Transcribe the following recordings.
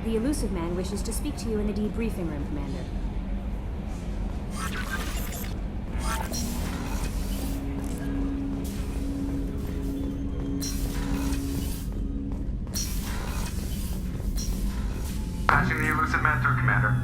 The Elusive Man wishes to speak to you in the debriefing room, Commander. Patching the Elusive Man through, Commander.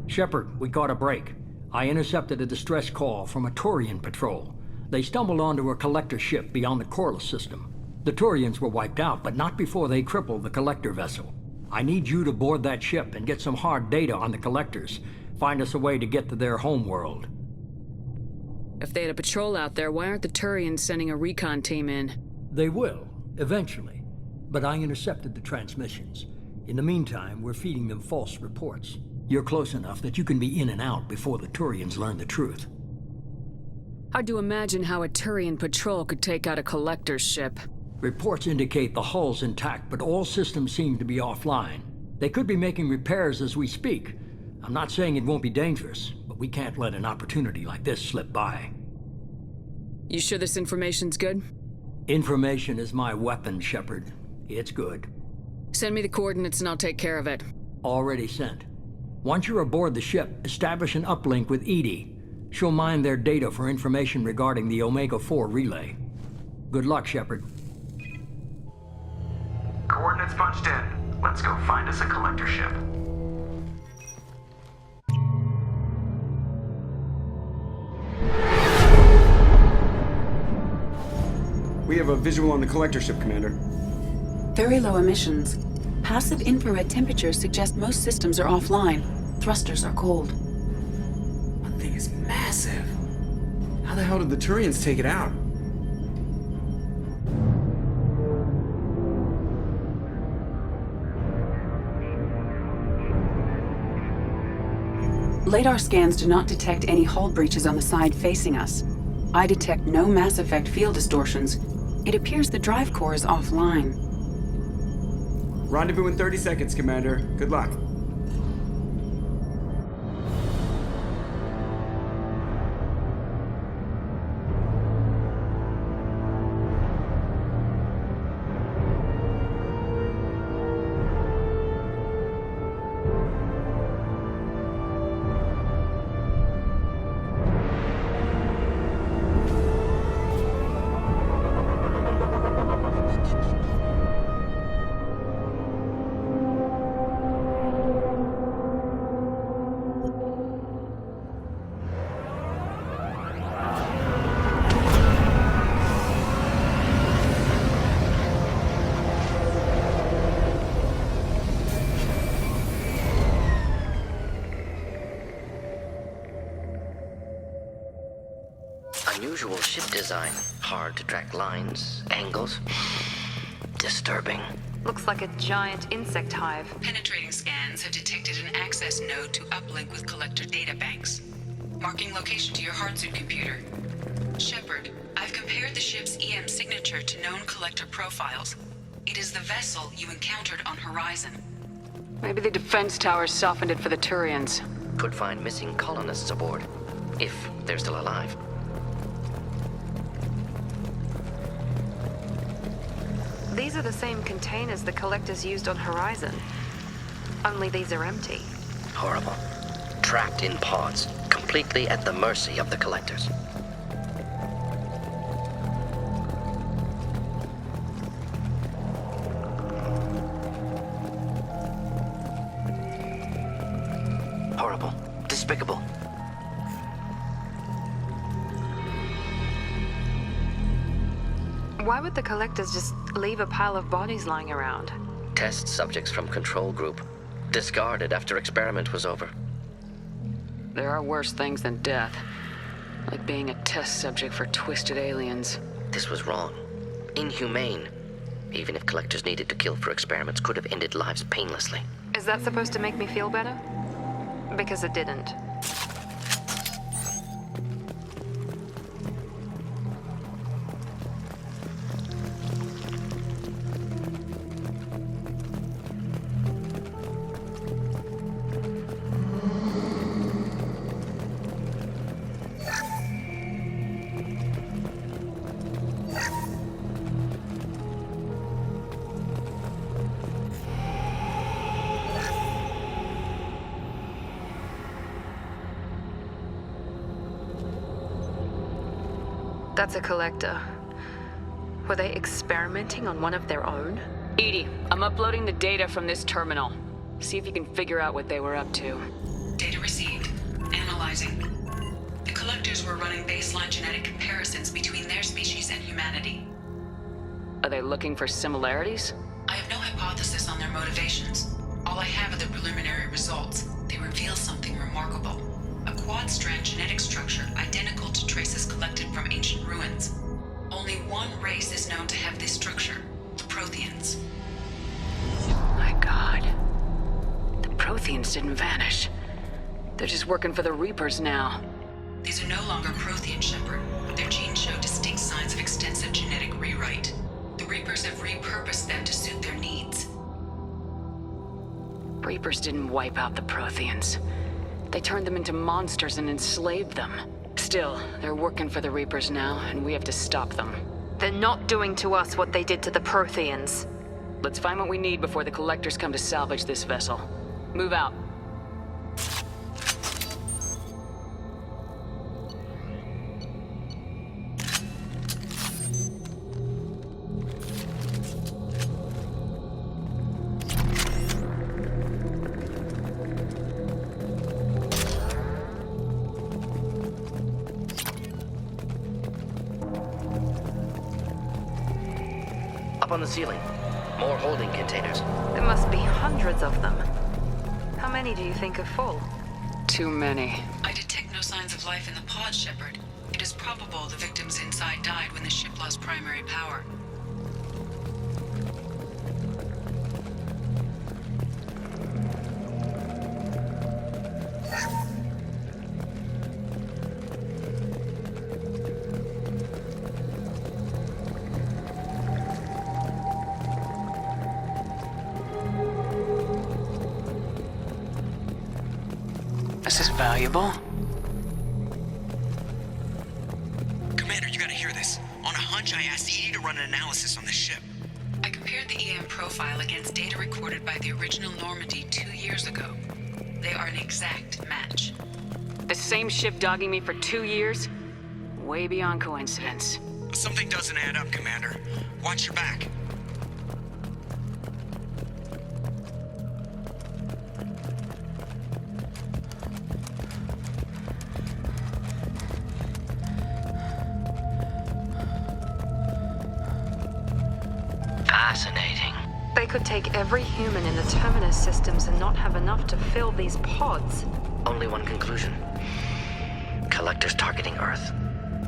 Shepard, we caught a break. I intercepted a distress call from a Turian patrol. They stumbled onto a collector ship beyond the Corliss system. The Turians were wiped out, but not before they crippled the collector vessel. I need you to board that ship and get some hard data on the collectors. Find us a way to get to their homeworld. If they had a patrol out there, why aren't the Turians sending a recon team in? They will, eventually. But I intercepted the transmissions. In the meantime, we're feeding them false reports. You're close enough that you can be in and out before the Turians learn the truth. Hard to imagine how a Turian patrol could take out a collector's ship. Reports indicate the hull's intact, but all systems seem to be offline. They could be making repairs as we speak. I'm not saying it won't be dangerous, but we can't let an opportunity like this slip by. You sure this information's good? Information is my weapon, Shepard. It's good. Send me the coordinates and I'll take care of it. Already sent. Once you're aboard the ship, establish an uplink with EDI. She'll mine their data for information regarding the Omega-4 relay. Good luck, Shepard. Coordinates punched in. Let's go find us a collector ship. We have a visual on the collector ship, Commander. Very low emissions. Passive infrared temperatures suggest most systems are offline. Thrusters are cold. That thing is massive. How the hell did the Turians take it out? Radar scans do not detect any hull breaches on the side facing us. I detect no mass effect field distortions. It appears the drive core is offline. Rendezvous in 30 seconds, Commander. Good luck. Unusual ship design. Hard to track lines, angles. Disturbing. Looks like a giant insect hive. Penetrating scans have detected an access node to uplink with collector databanks. Marking location to your hardsuit computer. Shepard, I've compared the ship's EM signature to known collector profiles. It is the vessel you encountered on Horizon. Maybe the defense towers softened it for the Turians. Could find missing colonists aboard. If they're still alive. These are the same containers the collectors used on Horizon. Only these are empty. Horrible. Trapped in pods. Completely at the mercy of the collectors. Horrible. Despicable. Why would the collectors just leave a pile of bodies lying around? Test subjects from control group. Discarded after experiment was over. There are worse things than death. Like being a test subject for twisted aliens. This was wrong. Inhumane. Even if collectors needed to kill for experiments, could have ended lives painlessly. Is that supposed to make me feel better? Because it didn't. That's a collector. Were they experimenting on one of their own? Edie, I'm uploading the data from this terminal. See if you can figure out what they were up to. Data received. Analyzing. The collectors were running baseline genetic comparisons between their species and humanity. Are they looking for similarities? I have no hypothesis on their motivations. All I have are the preliminary results. They reveal something remarkable. A quad-strand genetic structure identical to traces collected from ancient ruins. Only one race is known to have this structure, the Protheans. My God. The Protheans didn't vanish. They're just working for the Reapers now. These are no longer Prothean, Shepard. Their genes show distinct signs of extensive genetic rewrite. The Reapers have repurposed them to suit their needs. Reapers didn't wipe out the Protheans. They turned them into monsters and enslaved them. Still, they're working for the Reapers now, and we have to stop them. They're not doing to us what they did to the Protheans. Let's find what we need before the Collectors come to salvage this vessel. Move out. Up on the ceiling. More holding containers. There must be hundreds of them. How many do you think are full? Too many. I detect no signs of life in the pod, Shepard. It is probable the victims inside died when the ship lost primary power. This is valuable. Commander, you gotta hear this. On a hunch, I asked Edie to run an analysis on this ship. I compared the EM profile against data recorded by the original Normandy 2 years ago. They are an exact match. The same ship dogging me for 2 years? Way beyond coincidence. Something doesn't add up, Commander. Watch your back. Fascinating. They could take every human in the Terminus systems and not have enough to fill these pods. Only one conclusion. Collectors targeting Earth.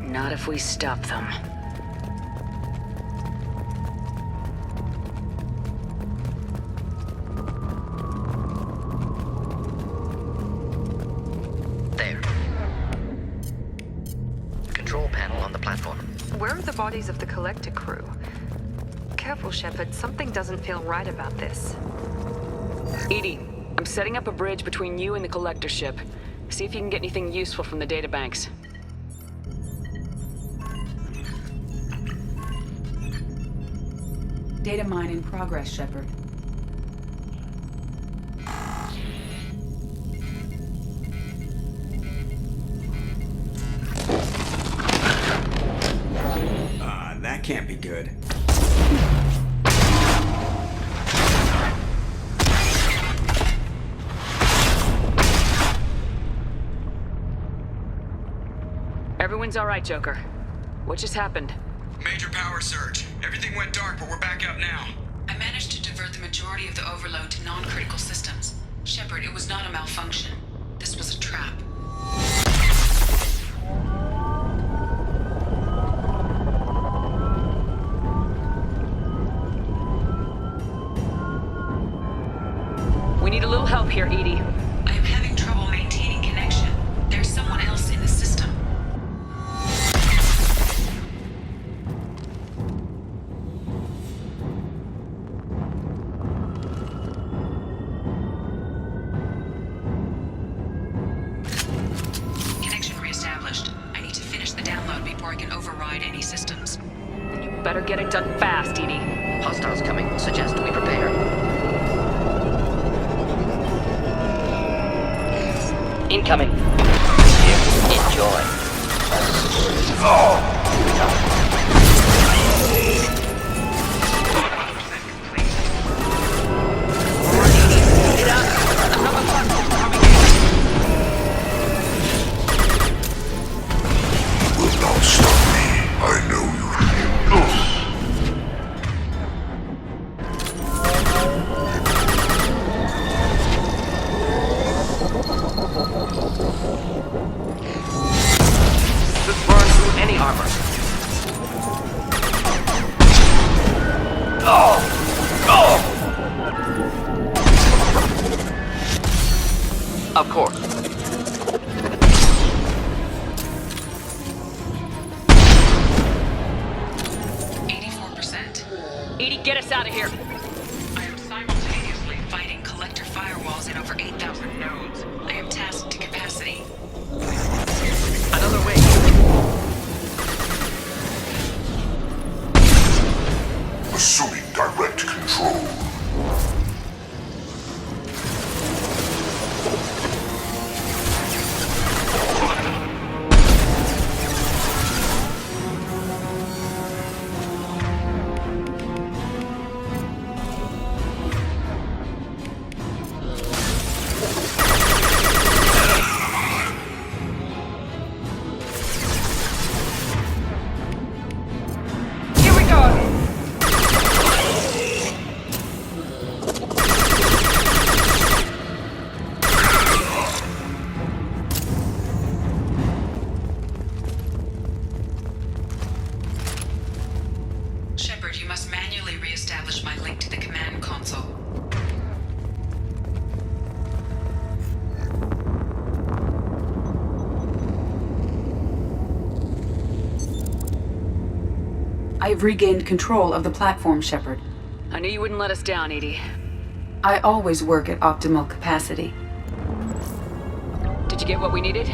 Not if we stop them. There. Control panel on the platform. Where are the bodies of the Collector crew? Careful, Shepard. Something doesn't feel right about this. Edie, I'm setting up a bridge between you and the Collector ship. See if you can get anything useful from the databanks. Data mine in progress, Shepard. That can't be good. Everyone's all right, Joker. What just happened? Major power surge. Everything went dark, but we're back up now. I managed to divert the majority of the overload to non-critical systems. Shepard, it was not a malfunction. This was a trap. We need a little help here, Edie. I am having trouble maintaining connection. There's someone else in the system. Connection reestablished. I need to finish the download before I can override any systems. Then you better get it done fast, Edie. Hostiles coming. Suggest we prepare. Incoming. Enjoy. This burns through any armor. Of course. 84%. Edie, get us out of here. I am simultaneously fighting collector firewalls in over 8,000 nodes. I am tasked to capacity. Another way. Assuming direct control. Here we go. Shepard, you must manually re-establish my link to the command console. I have regained control of the platform, Shepard. I knew you wouldn't let us down, Edie. I always work at optimal capacity. Did you get what we needed?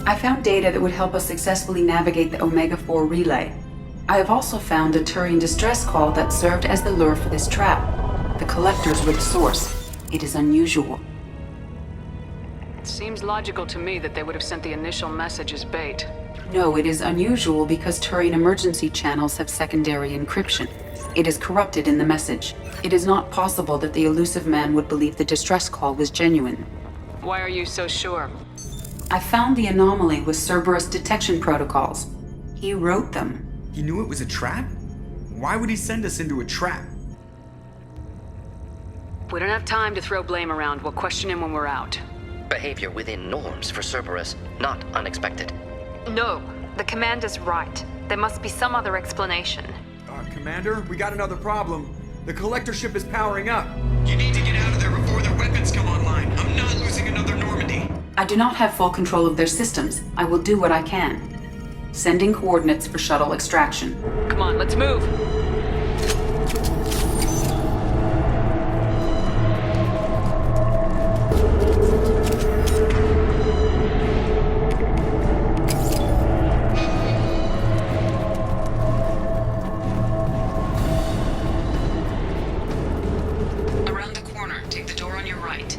I found data that would help us successfully navigate the Omega-4 relay. I have also found a Turian distress call that served as the lure for this trap. The collectors were the source. It is unusual. It seems logical to me that they would have sent the initial message as bait. No, it is unusual because Turian emergency channels have secondary encryption. It is corrupted in the message. It is not possible that the elusive man would believe the distress call was genuine. Why are you so sure? I found the anomaly with Cerberus detection protocols. He wrote them. He knew it was a trap? Why would he send us into a trap? We don't have time to throw blame around. We'll question him when we're out. Behavior within norms for Cerberus, not unexpected. No, the commander's right. There must be some other explanation. Commander, we got another problem. The collector ship is powering up. You need to get out of there before their weapons come online. I'm not losing another Normandy. I do not have full control of their systems. I will do what I can. Sending coordinates for shuttle extraction. Come on, let's move. Around the corner, take the door on your right.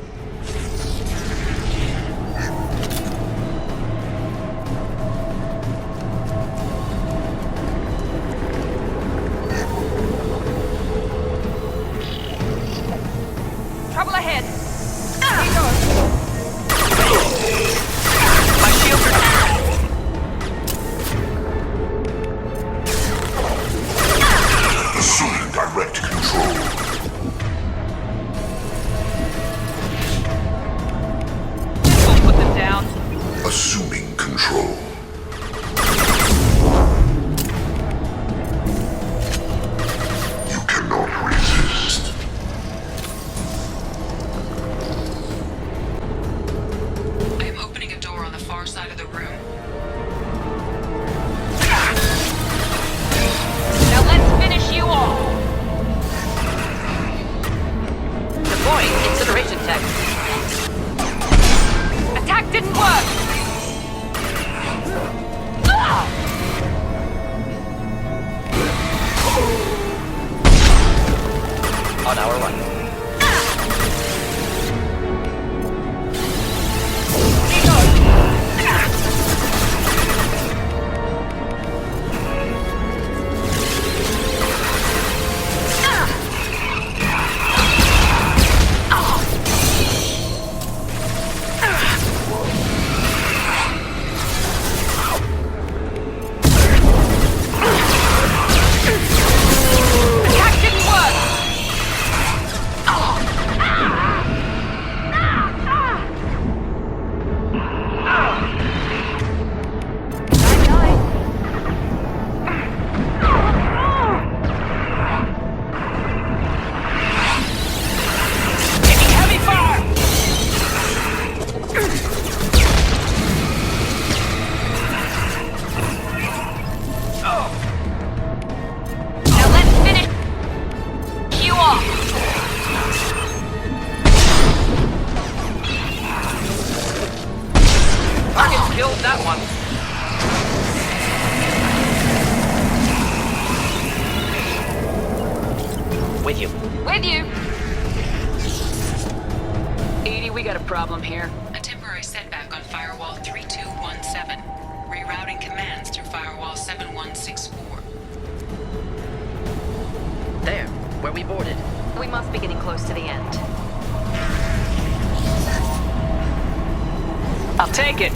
we got a problem here. A temporary setback on Firewall 3217. Rerouting commands through Firewall 7164. There, where we boarded. We must be getting close to the end. I'll take it.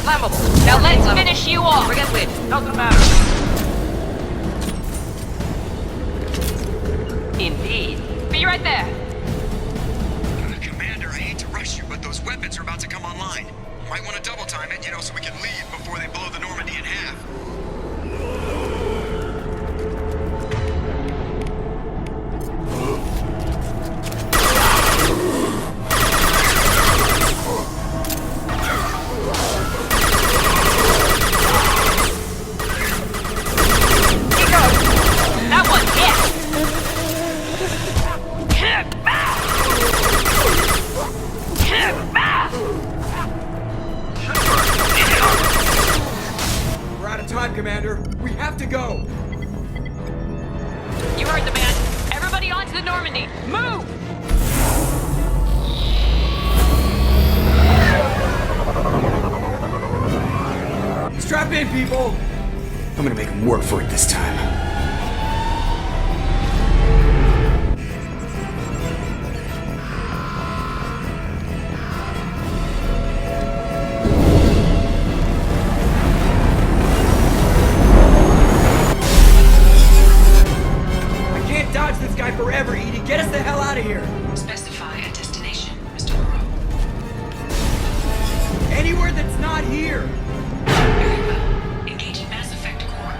Flammable. Now let's finish you off. We're gonna win. Doesn't matter. Indeed. Be right there. Commander, I hate to rush you, but those weapons are about to come online. Might want to double time it, so we can leave before they blow the Normandy in half. That one, yes. We're out of time, Commander. We have to go. You heard the man. Everybody onto the Normandy. Move! Strap in, people. I'm gonna make them work for it this time. I can't dodge this guy forever, Edie. Get us the hell out of here. Specify a destination, Mr. Moreau. Anywhere that's not here. Very well. Engaging Mass Effect core.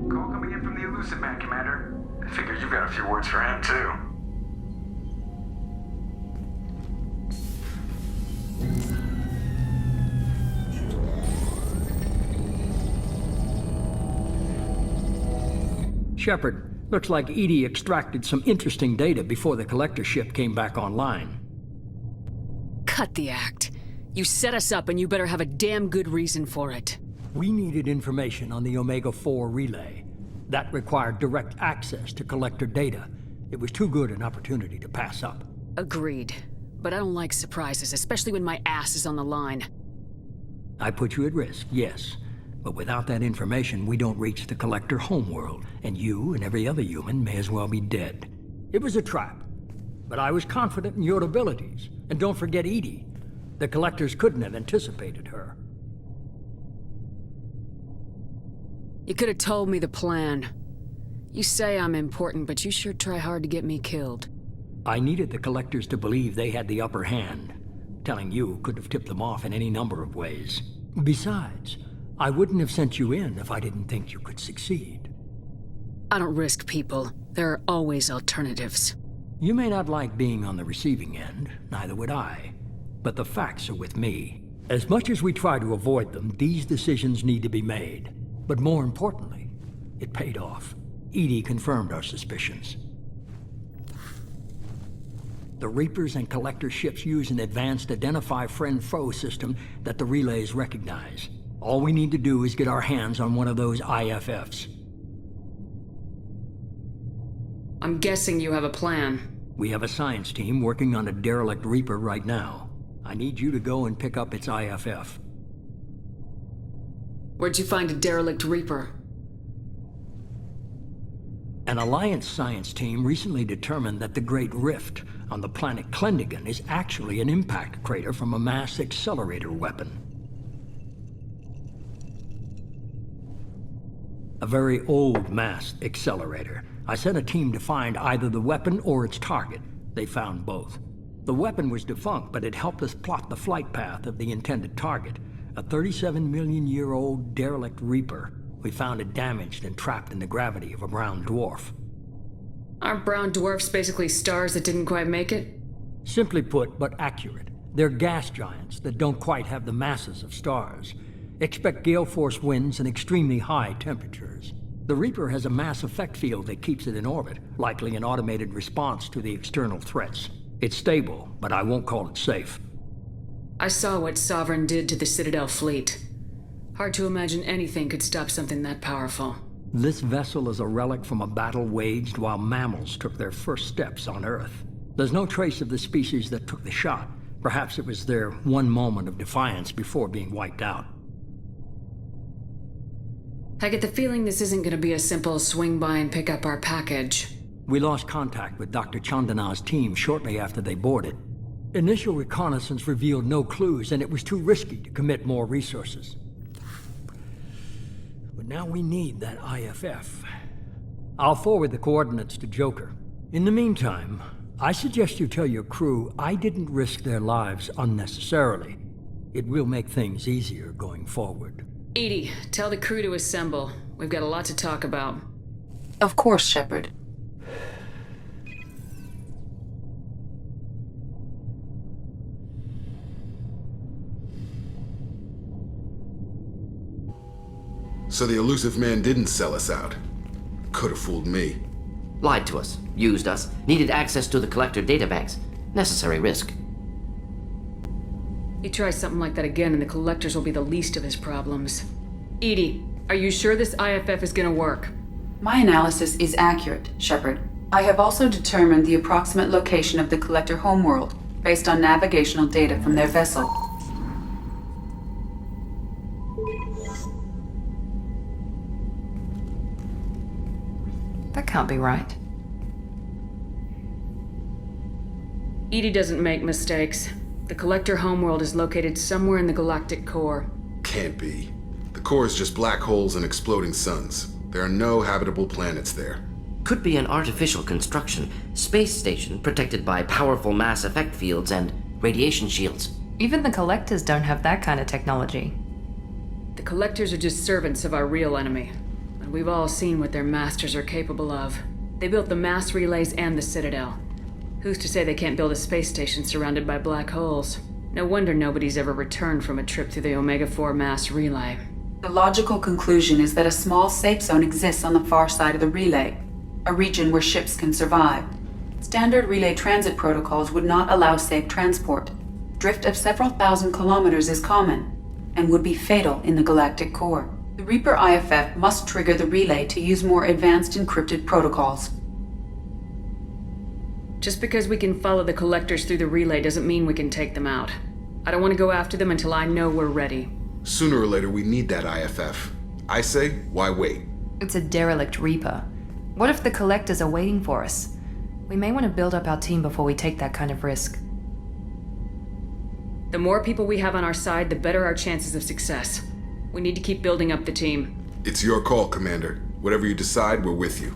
Call coming in from the Elusive Man, Commander. I figure you've got a few words for him, too. Shepard, looks like Edie extracted some interesting data before the collector ship came back online. Cut the act. You set us up and you better have a damn good reason for it. We needed information on the Omega-4 relay. That required direct access to collector data. It was too good an opportunity to pass up. Agreed. But I don't like surprises, especially when my ass is on the line. I put you at risk, yes. But without that information, we don't reach the collector homeworld, and you and every other human may as well be dead. It was a trap. But I was confident in your abilities. And don't forget Edie. The collectors couldn't have anticipated her. You could have told me the plan. You say I'm important, but you sure try hard to get me killed. I needed the collectors to believe they had the upper hand. Telling you could have tipped them off in any number of ways. Besides, I wouldn't have sent you in if I didn't think you could succeed. I don't risk people. There are always alternatives. You may not like being on the receiving end, neither would I. But the facts are with me. As much as we try to avoid them, these decisions need to be made. But more importantly, it paid off. Edie confirmed our suspicions. The Reapers and Collector ships use an advanced Identify Friend-Foe system that the relays recognize. All we need to do is get our hands on one of those IFFs. I'm guessing you have a plan. We have a science team working on a derelict Reaper right now. I need you to go and pick up its IFF. Where'd you find a derelict Reaper? An Alliance science team recently determined that the Great Rift on the planet Klendigan is actually an impact crater from a mass accelerator weapon. A very old mass accelerator. I sent a team to find either the weapon or its target. They found both. The weapon was defunct, but it helped us plot the flight path of the intended target. A 37-million-year-old derelict Reaper. We found it damaged and trapped in the gravity of a brown dwarf. Aren't brown dwarfs basically stars that didn't quite make it? Simply put, but accurate. They're gas giants that don't quite have the masses of stars. Expect gale force winds and extremely high temperatures. The Reaper has a mass effect field that keeps it in orbit, likely an automated response to the external threats. It's stable, but I won't call it safe. I saw what Sovereign did to the Citadel fleet. Hard to imagine anything could stop something that powerful. This vessel is a relic from a battle waged while mammals took their first steps on Earth. There's no trace of the species that took the shot. Perhaps it was their one moment of defiance before being wiped out. I get the feeling this isn't going to be a simple swing by and pick up our package. We lost contact with Dr. Chandana's team shortly after they boarded. Initial reconnaissance revealed no clues, and it was too risky to commit more resources. But now we need that IFF. I'll forward the coordinates to Joker. In the meantime, I suggest you tell your crew I didn't risk their lives unnecessarily. It will make things easier going forward. Edie, tell the crew to assemble. We've got a lot to talk about. Of course, Shepard. So the elusive man didn't sell us out. Could have fooled me. Lied to us, used us, needed access to the Collector databanks. Necessary risk. He tries something like that again and the Collectors will be the least of his problems. Edie, are you sure this IFF is gonna work? My analysis is accurate, Shepard. I have also determined the approximate location of the Collector homeworld based on navigational data from their vessel. That can't be right. Edie doesn't make mistakes. The Collector homeworld is located somewhere in the galactic core. Can't be. The core is just black holes and exploding suns. There are no habitable planets there. Could be an artificial construction, space station protected by powerful mass effect fields and radiation shields. Even the Collectors don't have that kind of technology. The Collectors are just servants of our real enemy. And we've all seen what their masters are capable of. They built the mass relays and the Citadel. Who's to say they can't build a space station surrounded by black holes? No wonder nobody's ever returned from a trip through the Omega-4 mass relay. The logical conclusion is that a small safe zone exists on the far side of the relay, a region where ships can survive. Standard relay transit protocols would not allow safe transport. Drift of several thousand kilometers is common, and would be fatal in the galactic core. The Reaper IFF must trigger the relay to use more advanced encrypted protocols. Just because we can follow the Collectors through the relay doesn't mean we can take them out. I don't want to go after them until I know we're ready. Sooner or later, we need that IFF. I say, why wait? It's a derelict Reaper. What if the Collectors are waiting for us? We may want to build up our team before we take that kind of risk. The more people we have on our side, the better our chances of success. We need to keep building up the team. It's your call, Commander. Whatever you decide, we're with you.